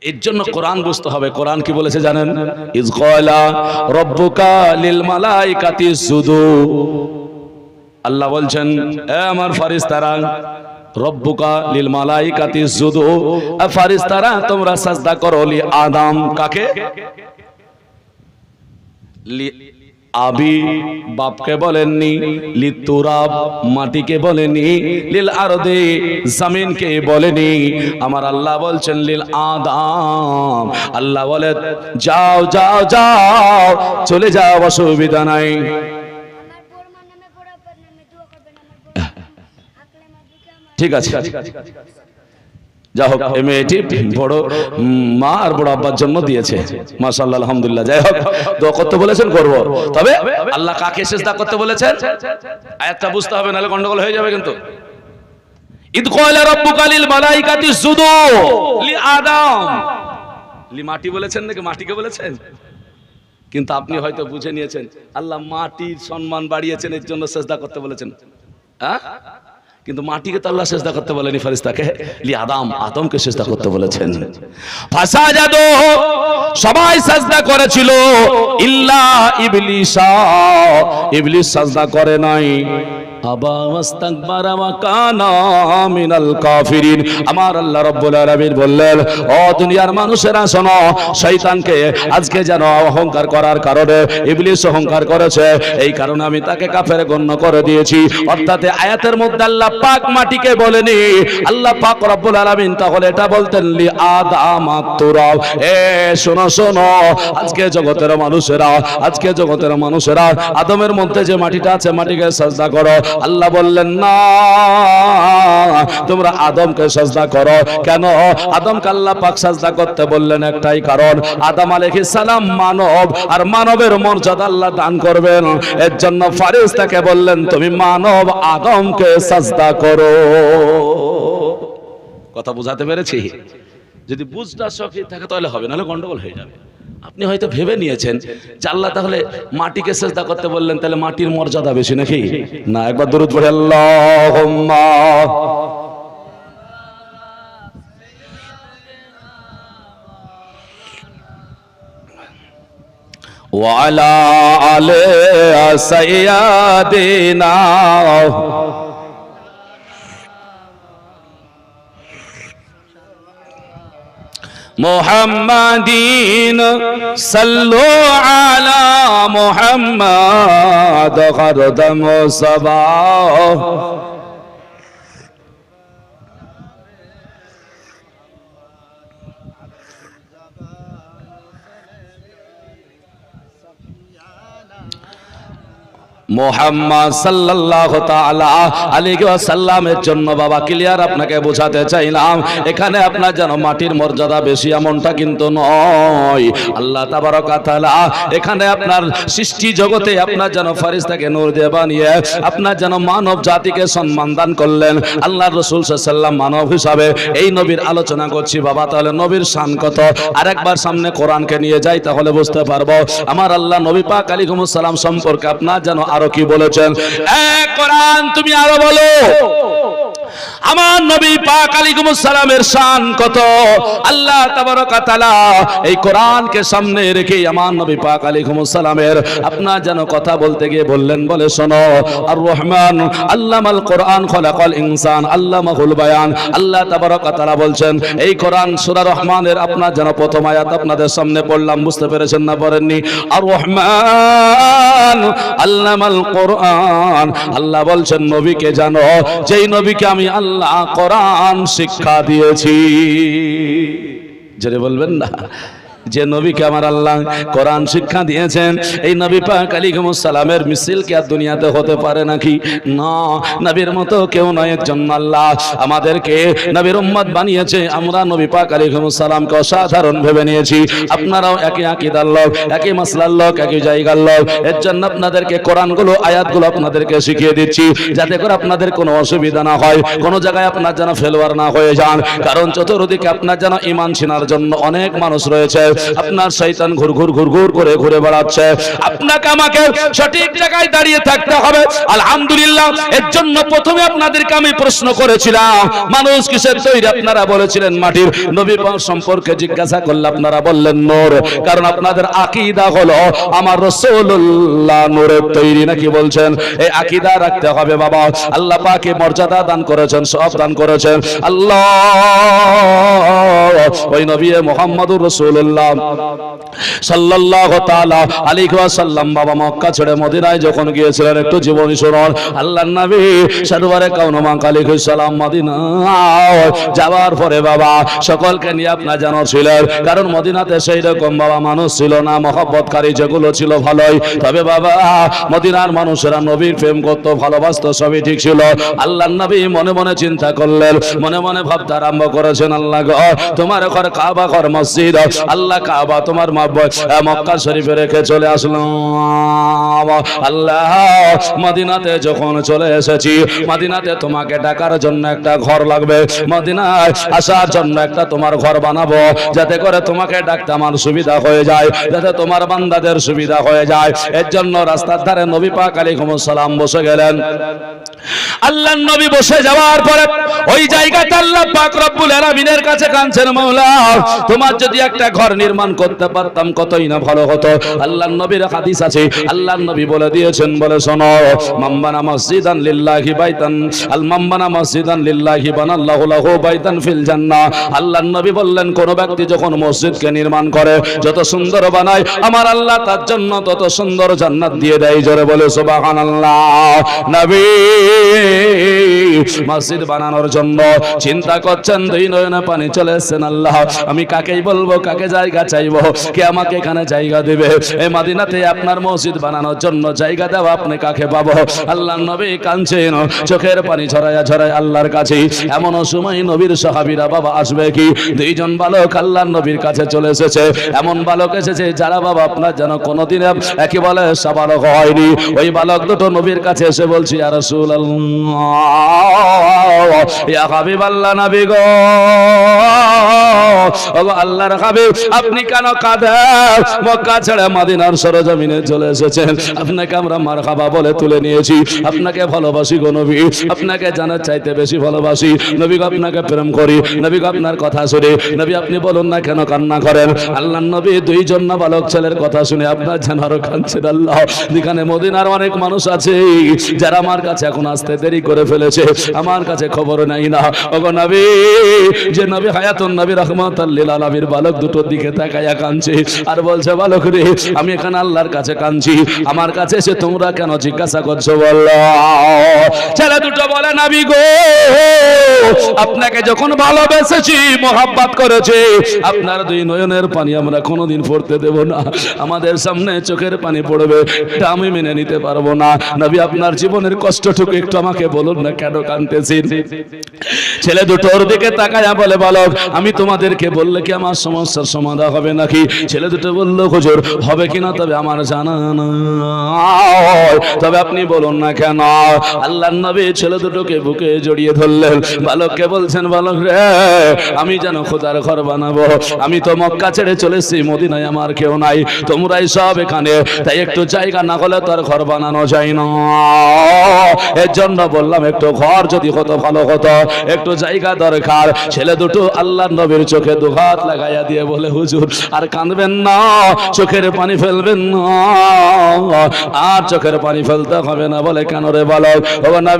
এর জন্য কোরআন বুঝতে হবে। কোরআন কি বলেছে জানেন? ইজ ক্বালা রাব্বুকা লিল মালাইকাতি ইসজুদু। আল্লাহ বলছেন, এ আমার ফেরেশতারা, রব্বুকা লিল মালাইকাতি ইসজুদু, ফেরেশতারা তোমরা সাজদা করো লি আদম। কাকে? লি আবি, বাপকে বলেননি, লি তুরাব, মাটিকে বলেনি, লিল আরদি, জমিনকে বলেনি। আমার আল্লাহ বলছেন লিল আদম। আল্লাহ বলে যাও যাও যাও, চলে যাও, অসুবিধা নাই। ঠিক আছে, যা হোক, এ মেয়েটি বড় মা আর বড় আব্বার জন্য দিয়েছে, মাশাআল্লাহ, আলহামদুলিল্লাহ। যাই হোক, দোয়া করতে বলেছেন, করব। তবে আল্লাহ কাকে সিজদা করতে বলেছেন আয়াতটা বুঝতে হবে, নাহলে গন্ডগোল হয়ে যাবে। কিন্তু ইদ ক্বালা রাব্বুকা লিল মালাইকাতি ইসজুদু লি আদম, লি মাটি বলেছেন নাকি মাটিকে বলেছেন? কিন্তু আপনি হয়তো বুঝে নিয়েছেন আল্লাহ মাটির সম্মান বাড়িয়েছেন, এর জন্য সিজদা করতে বলেছেন। হ্যাঁ, কিন্তু মাটিকে তো আল্লাহ সিজদা করতে বলেনি, ফেরেশতাকে লি আদম, আদমকে সিজদা করতে বলেছেন। ফাসাজাদু, সবাই সিজদা করেছিল, ইল্লা ইবলিসা, ইবলিস সিজদা করে নাই। আবা ওয়াস্তাকবারা ওয়া কানা মিনাল কাফিরিন। আমার আল্লাহ রাব্বুল আলামিন বললেন, ও দুনিয়ার মানুষেরা শোনো, শয়তানকে আজকে যেন অহংকার করার কারণে ইবলিস অহংকার করেছে, এই কারণে আমি তাকে কাফের গণ্য করে দিয়েছি। অর্থাৎ আয়াতের মধ্যে আল্লাহ পাক মাটিকে বলেনি, আল্লাহ পাক রব্বুল আলামিন তাহলে এটা বলতেন লি আদম তুরাব। এ শোনো শোনো, আজকে জগতের মানুষেরা, আজকে জগতের মানুষেরা আদমের মধ্যে যে মাটিটা আছে, মাটিকে সিজদা করো। আল্লাহ বললেন না, তোমরা আদমকে সিজদা করো। কেন আদমকে আল্লাহ পাক সিজদা করতে বললেন? একটাই কারণ, আদম আলাইহিস সালাম মানব, আর মানবের মর্যাদা আল্লাহ দান করবেন। এর জন্য ফেরেশতাকে বললেন তুমি মানব আদমকে সিজদা করো। কথা বুঝাতে পেরেছি? যদি বুঝটা সঠিক থাকে তাহলে হবে, নাহলে গন্ডগোল হয়ে যাবে। আপনি হয়তো ভেবে নিয়েছেন যে আল্লাহ তাহলে মাটিকে সিজদা করতে বললেন, তাহলে মাটির মর্যাদা বেশি নাকি? না, একবার দরুদ পড়ে আল্লাহুম্মা ওয়া আলা আলি সাইয়্যিদিনা মুহাম্মাদিন সাল্লু আলা মুহাম্মাদ খারদাম সাবাহ। মুহাম্মদ সাল্লাল্লাহু তাআলা আলাইহি ওয়াসাল্লামের জন্য বাবা ক্লিয়ার আপনাকে বোঝাতে চাইলাম, এখানে আপনার যেন মাটির মর্যাদা বেশি এমনটা কিন্তু নয়। আল্লাহ তাবারক ওয়া তাআলা এখানে আপনার সৃষ্টি জগতে আপনার যেন ফেরেশতাকে নূর দিয়ে বানিয়ে আপনার যেন মানব জাতিকে সম্মান দান করলেন। আল্লাহর রাসূল সাল্লাল্লাহু আলাইহি ওয়াসাল্লাম মানব হিসাবে এই নবীর আলোচনা করছি বাবা, তাহলে নবীর শান কত। আরেকবার সামনে কোরআনকে নিয়ে যাই, তাহলে বুঝতে পারবো আমার আল্লাহ নবী পাক আলাইহিস সালাম সম্পর্কে আপনার যেন আরো কি বলেছেন। কোরআন তুমি আরো বলো আমার নবী পাক আলাইহিস সালামের শান কত। আল্লাহ তাবারক ওয়া তাআলা এই কোরআনকে সামনে রেখে আমার নবী পাক আলাইহিস সালামের আপনার যেন কথা বলতে গিয়ে বললেন, বলে শোনো, আর রহমান আল্লামাল কোরআন খলাকাল ইনসান আল্লামাহুল বায়ান। আল্লাহ তাবারক ওয়া তাআলা বলছেন, এই কোরআন সূরা রহমানের আপনার যেন প্রথম আয়াত আপনাদের সামনে পড়লাম, বুঝতে পেরেছেন না পড়েননি? আর রহমান আল্লামাল কোরআন, আল্লাহ বলছেন নবীকে জানো, যেই নবীকে আমি আল্লাহ কোরআন শিক্ষা দিয়েছি। জোরে বলবেন না, যে নবীকে আমার আল্লাহ কোরআন শিক্ষা দিয়েছেন, এই নবী পাক আলাইহিস সালামের মিছিল কি আর দুনিয়াতে হতে পারে নাকি? না, নবীর মতো কেউ নয়। এর জন্য আল্লাহ আমাদেরকে নবীর উম্মত বানিয়েছে। আমরা নবী পাক আলাইহিস সালামকে অসাধারণ ভেবে নিয়েছি। আপনারাও একই আকীদার লোক, একই মাসলার লোক, একই জায়গার লোক। এর জন্য আপনাদেরকে কোরআনগুলো, আয়াতগুলো আপনাদেরকে শিখিয়ে দিচ্ছি, যাতে করে আপনাদের কোনো অসুবিধা না হয়, কোনো জায়গায় আপনার যেন ফেলওয়ার না হয়ে যান। কারণ চতুর্দিকে আপনার যেন ঈমান ছিনার জন্য অনেক মানুষ রয়েছে। আপনার শয়তান ঘুর করে ঘুরে বেড়াচ্ছে। আপনাকে আমাকে সঠিক জায়গায় দাঁড়িয়ে থাকতে হবে। আলহামদুলিল্লাহ, এর জন্য প্রথমে আপনাদেরকে আমি প্রশ্ন করেছিলাম মানুষ কিসের তৈরি, আপনারা বলেছিলেন মাটির। নবী পাক সম্পর্কে জিজ্ঞাসা করলে আপনারা বললেন নূর, কারণ আপনাদের আকীদা হলো আমার রাসূলুল্লাহ নূরের তৈরি। নাকি বলছেন? এই আকীদা রাখতে হবে বাবা। আল্লাহ পাকে মর্যাদা দান করেছেন, সব দান করেছেন আল্লাহ ওই নবী মুহাম্মদুর রাসূলুল্লাহ সাল্লাল্লাহু তাআলা আলাইহি ওয়াসাল্লাম বাবা মক্কা ছেড়ে মদিনায় যখন গিয়েছিলেন, একটু জীবনী শুনুন। আল্লাহর নবী সরওয়ারে কাওনামান আলাইহিস সালাম মদিনায় যাওয়ার পরে বাবা সকলকে নিয়ে আপনার জানো ছিলেন, কারণ মদিনাতে সেই রকম বাবা মানুষ ছিল না, মহব্বতকারী যেগুলো ছিল ভালোই, তবে বাবা মদিনার মানুষেরা নবীর প্রেম করত, ভালোবাসত, সবই ঠিক ছিল। আল্লাহর নবী মনে মনে চিন্তা করলেন, মনে মনে ভাবতে আরম্ভ করেছেন, আল্লাহ গো তোমার ঘর কাবা ঘর মসজিদ, আল্লাহ কাবা তোমার মক্কা শরীফে রেখে চলে আসলাম। আল্লাহ মদিনাতে যখন চলে এসেছি, মদিনাতে তোমাকে ডাকার জন্য একটা ঘর লাগবে, মদিনায় আসার জন্য একটা তোমার ঘর বানাবো, যাতে করে তোমাকে ডাকতে আমার সুবিধা হয়ে যায়, যাতে তোমার বান্দাদের সুবিধা হয়ে যায়। এর জন্য রাস্তার ধারে নবী পাক আলাইহিস সালাম বসে গেলেন। আল্লাহর নবী বসে যাওয়ার পরে ওই জায়গাতে আল্লাহ পাক রব্বুল আলামিনের কাছে কাঁদছেন, মাওলা তোমার যদি একটা ঘর নির্মাণ করতে পারতাম কতই না ভালো হতো। আল্লাহর নবীর হাদিস আছে, আল্লাহর নবী বলে দিয়েছেন, বলে শোনো, মাম্বানা মসজিদান লিল্লাহি বাইতান আল মাম্বানা মসজিদান লিল্লাহি বানাল্লাহু লাহু বাইতান ফিল জান্নাহ। আল্লাহর নবী বললেন, কোন ব্যক্তি যখন মসজিদকে নির্মাণ করে, যত সুন্দর বানায়, আমার আল্লাহ তার জন্য তত সুন্দর জান্নাত দিয়ে দেয়। জোরে বলে সুবহানাল্লাহ। নবী মসজিদ বানানোর জন্য চিন্তা করছেন, দুই নয়নে পানি চলে এসেছেন, আল্লাহ আমি কাকেই বলবো, কাকে জায়গা চাইবো, কে আমাকে এখানে জায়গা দেবে? এই মদিনাতে আপনার মসজিদ বানানোর জন্য জায়গা দেওয়া আপনি কাকে পাবো? আল্লাহর নবী কাঁদছেন, চোখের পানি ঝরায়া ঝরায় আল্লাহর কাছে। এমন সময় নবীর সাহাবীরা বাবা আসবে কি, দুইজন বালক আল্লাহর নবীর কাছে চলে এসেছে। এমন বালক এসেছে যারা বাবা আপনার যেন কোনোদিন একই বলে সাবালক হয়নি। ওই বালক দুটো নবীর কাছে এসে বলছি, ইয়া রাসূলুল্লাহ, ইয়া হাবিবাল্লাহ, নবী গো, ওগো আল্লাহর হাবিব, আপনি কেন কাঁদেন? মক্কা ছেড়ে মদিনার সরজমিনে চলে এসেছেন, আপনাকে আমরা মারহাবা বলে তুলে নিয়েছি, আপনাকে ভালোবাসি গো নবী, আপনাকে জানার চাইতে বেশি ভালোবাসি নবী গো, আপনাকে প্রেম করি নবী গো, আপনার কথা শুনে নবী আপনি বলুন না কেন কান্না করেন? আল্লাহর নবী দুইজন না বালক ছেলের কথা শুনে আপনার যেন আরো কাঁদছেন। আল্লাহ, যেখানে মদিনার অনেক মানুষ আছে যারা আমার কাছে এখন আসতে দেরি করে ফেলেছে, আমার কাছে খবর নাই না। ওগো নবী, যে নবী হায়াতুন নবী রাহমাতাল লিল আলামিন বালক দুটোর দিকে তাকায়া কাঁদছে আর বলছে, বালক রে, আমি এখানে আল্লাহর কাছে কাঁদছি, আমার কাছে এসে তোমরা কেন জিজ্ঞাসা করছো? বললো ছেলে দুটো বলে, নবী গো, আপনাকে যখন ভালোবেসেছি, মোহাব্বত করেছি, আপনার দুই নয়নের পানি আমরা কোনোদিন পড়তে দেব না, আমাদের সামনে চোখের পানি পড়বে, এটা আমি মেনে নিতে পারবো না। নবী আপনার জীবনের কষ্টটুকু একটু আমাকে বলুন না, কেন কাঁদতেছেন? ছেলে দুটোর দিকে তাকায়া বলে, বালক, আমি তোমাদেরকে বললে কি আমার সমস্যার সমাধান হবে নাকি? ছেলে দুটো বললো, হুজুর হবে কিনা তবে আমার জানা নাই, তবে আপনি বলুন না কেন? আল্লাহর নবী ছেলে দুটোকে বুকে জড়িয়ে ধরলেন, বালককে বলছেন, বালক রে, আমি যেন খোদার ঘর বানাবো, আমি তো মক্কা ছেড়ে চলেছি, মদিনায় আমার কেউ নাই, তোমরাই সব এখানে, তাই একটু জায়গা না হলে তো আর ঘর বানানো যায় না। এর জন্য বললাম একটু ঘর যদি হতো ভালো হতো, একটু জায়গা দরকার। ছেলে দুটো আল্লাহর নবীর চোখে দুহাত লাগাইয়া দিয়ে বলে, হুজুর আর কাঁদবেন না, চোখের পানি ফেলবেন না, আর চোখের পানি ফেলতে হবে না। বলে, কেন রে বালক? ও নবী